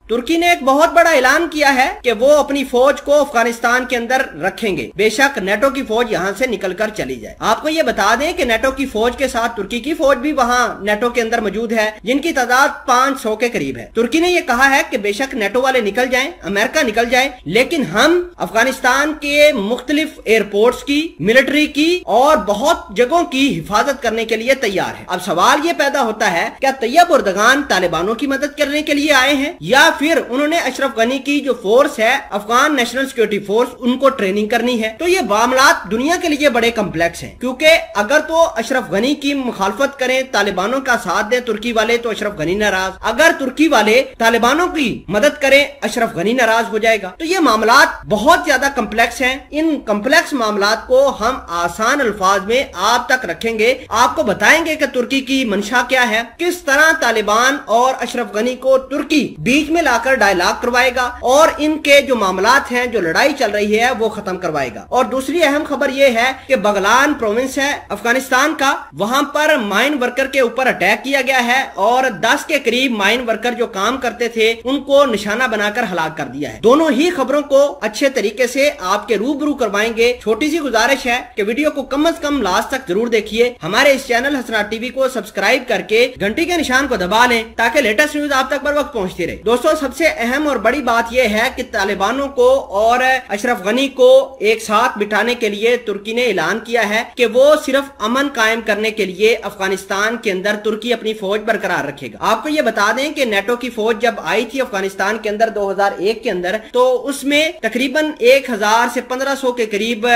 तुर्की ने एक बहुत बड़ा ऐलान किया है कि वो अपनी फौज को अफगानिस्तान के अंदर रखेंगे, बेशक नेटो की फौज यहाँ से निकलकर चली जाए। आपको ये बता दें कि नेटो की फौज के साथ तुर्की की फौज भी वहाँ नेटो के अंदर मौजूद है, जिनकी तादाद 500 के करीब है। तुर्की ने ये कहा है कि बेशक नेटो वाले निकल जाएं, अमेरिका निकल जाए, लेकिन हम अफगानिस्तान के मुख्तलिफ एयरपोर्ट्स की, मिलिट्री की और बहुत जगहों की हिफाजत करने के लिए तैयार है। अब सवाल ये पैदा होता है, क्या तैयब उर्दगान तालिबानों की मदद करने के लिए आए हैं या फिर उन्होंने अशरफ गनी की जो फोर्स है, अफगान नेशनल सिक्योरिटी फोर्स, उनको ट्रेनिंग करनी है? तो ये मामला दुनिया के लिए बड़े कम्प्लेक्स हैं, क्योंकि अगर तो अशरफ गनी की मुखालफत करें, तालिबानों का साथ दें तुर्की वाले, तो अशरफ गनी नाराज, अगर तुर्की वाले तालिबानों की मदद करें अशरफ गनी नाराज हो जाएगा। तो ये मामला बहुत ज्यादा कम्प्लेक्स हैं। इन कम्प्लेक्स मामला को हम आसान अल्फाज में आप तक रखेंगे, आपको बताएंगे कि तुर्की की मंशा क्या है, किस तरह तालिबान और अशरफ गनी को तुर्की बीच में लाकर डायलॉग करवाएगा और इनके जो मामलात हैं, जो लड़ाई चल रही है, वो खत्म करवाएगा। और दूसरी अहम खबर यह है कि बगलान प्रोविंस है अफगानिस्तान का, वहां पर माइन वर्कर के ऊपर अटैक किया गया है और 10 के करीब माइन वर्कर जो काम करते थे उनको निशाना बनाकर हलाक कर दिया है। दोनों ही खबरों को अच्छे तरीके से आपके रूबरू करवाएंगे। छोटी सी गुजारिश है कि वीडियो को कम से कम लास्ट तक जरूर देखिए। हमारे इस चैनल हसनात टीवी को सब्सक्राइब करके घंटी के निशान को दबा लें ताकि लेटेस्ट न्यूज आप तक बर वक्त पहुंचती रहे। दोस्तों, सबसे अहम और बड़ी बात यह है कि तालिबानों को और अशरफ गनी को एक साथ बिठाने के लिए तुर्की ने ऐलान किया है कि वो सिर्फ अमन कायम करने के लिए अफगानिस्तान के अंदर तुर्की अपनी फौज बरकरार रखेगा। आपको ये बता दें कि नेटो की फौज जब आई थी अफगानिस्तान के अंदर 2001 के अंदर, तो उसमें तकरीबन 1000 से 1500 के करीब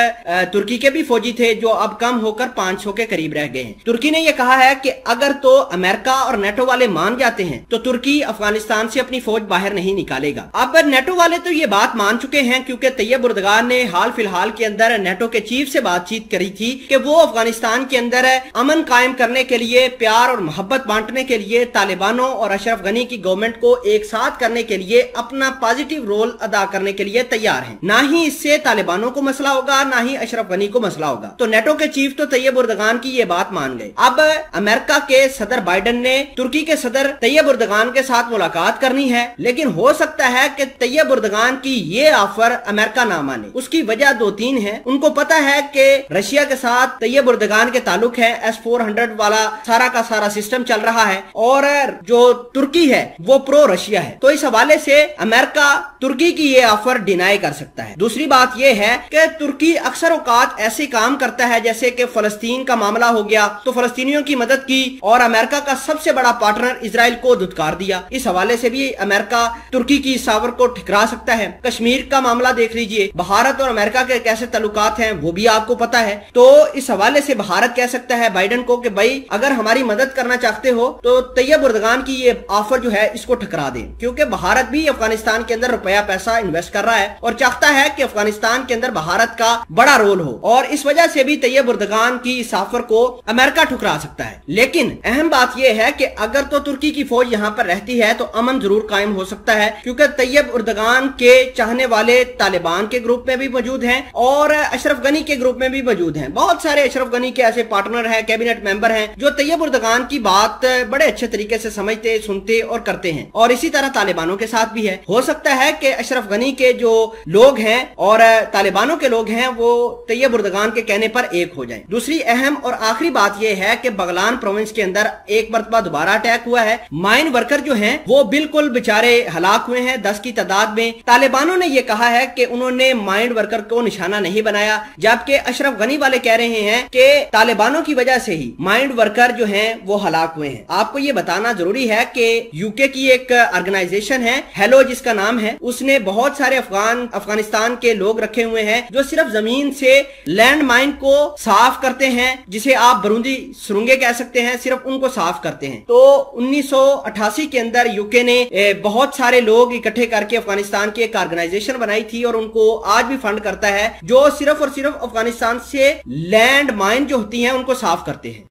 तुर्की के भी फौजी थे, जो अब कम होकर 500 के करीब रह गए हैं। तुर्की ने यह कहा है कि अगर तो अमेरिका और नेटो वाले मान जाते हैं तो तुर्की अफगानिस्तान से अपनी फौज बाहर नहीं निकालेगा। अब नेटो वाले तो ये बात मान चुके हैं, क्योंकि तैयब उर्दगान ने हाल फिलहाल के अंदर नेटो के चीफ से बातचीत करी थी कि वो अफगानिस्तान के अंदर अमन कायम करने के लिए, प्यार और मोहब्बत बांटने के लिए, तालिबानों और अशरफ गनी की गवर्नमेंट को एक साथ करने के लिए अपना पॉजिटिव रोल अदा करने के लिए तैयार हैं। ना ही इससे तालिबानों को मसला होगा, ना ही अशरफ गनी को मसला होगा। तो नेटो के चीफ तो तैयब उर्दगान की ये बात मान गए। अब अमेरिका के सदर बाइडेन ने तुर्की के सदर तैयब उर्दगान के साथ मुलाकात करनी है, लेकिन हो सकता है कि तैयब उर्दगान की ये ऑफर अमेरिका ना माने। उसकी वजह 2-3 है। उनको पता है कि रशिया के साथ तैयब उर्दगान के ताल्लुक है, S-400 वाला सारा का सारा सिस्टम चल रहा है और जो तुर्की है वो प्रो रशिया है। तो इस हवाले से अमेरिका तुर्की की ये ऑफर डिनाई कर सकता है। दूसरी बात यह है कि तुर्की अक्सर औकात ऐसे काम करता है, जैसे कि फलस्तीन का मामला हो गया तो फलस्तीनियों की मदद की और अमेरिका का सबसे बड़ा पार्टनर इजराइल को धुतकार दिया। इस हवाले से भी अमेरिका तुर्की की इस ऑफर को ठुकरा सकता है। कश्मीर का मामला देख लीजिए, भारत और अमेरिका के कैसे ताल्लुकात हैं वो भी आपको पता है। तो इस हवाले से भारत कह सकता है बाइडेन को कि भाई अगर हमारी मदद करना चाहते हो तो तैयब उर्दगान की ये ऑफर जो है इसको ठुकरा दें, क्योंकि भारत भी अफगानिस्तान के अंदर रुपया पैसा इन्वेस्ट कर रहा है और चाहता है कि अफगानिस्तान के अंदर भारत का बड़ा रोल हो, और इस वजह से भी तैयब उर्दगान की इस ऑफर को अमेरिका ठुकरा सकता है। लेकिन अहम बात यह है कि अगर तो तुर्की की फौज यहाँ पर रहती है तो अमन जरूर कायम हो सकता है, क्योंकि तैयब उर्दगान के चाहने वाले तालिबान के ग्रुप में भी मौजूद हैं और अशरफ गनी के ग्रुप में भी मौजूद हैं। बहुत सारे अशरफ गनी के ऐसे पार्टनर हैं, कैबिनेट मेंबर हैं, जो तैयब उर्दगान की बात बड़े अच्छे तरीके से समझते, सुनते और करते हैं। और इसी तरह तालिबानों के साथ भी है। हो सकता है कि अशरफ गनी के जो लोग हैं और तालिबानों के लोग हैं वो तैयब उर्दगान के कहने पर एक हो जाएं। दूसरी अहम और आखिरी बात यह है कि बगलान प्रोविंस के अंदर एक मरतबा दोबारा अटैक हुआ है। माइन वर्कर जो हैं वो बिल्कुल बेचारे हलाक हुए हैं, 10 की तादाद में। तालिबानों ने यह कहा है कि उन्होंने माइन वर्कर को निशाना नहीं बनाया, जबकि अशरफ गनी वाले कह रहे हैं कि तालिबानों की वजह से ही माइन वर्कर जो हैं वो हलाक हुए हैं। आपको ये बताना जरूरी है कि यूके की एक ऑर्गेनाइजेशन है, हेलो जिसका नाम है, उसने बहुत सारे अफगानिस्तान के लोग रखे हुए हैं जो सिर्फ जमीन से लैंड माइन को साफ करते हैं, जिसे आप बरूदी सुरंगें कह सकते हैं, सिर्फ उनको साफ करते हैं। तो 1988 के अंदर यूके ने बहुत सारे लोग इकट्ठे करके अफगानिस्तान की एक ऑर्गेनाइजेशन बनाई थी और उनको आज भी फंड करता है, जो सिर्फ और सिर्फ अफगानिस्तान से लैंड माइन जो होती हैं उनको साफ करते हैं।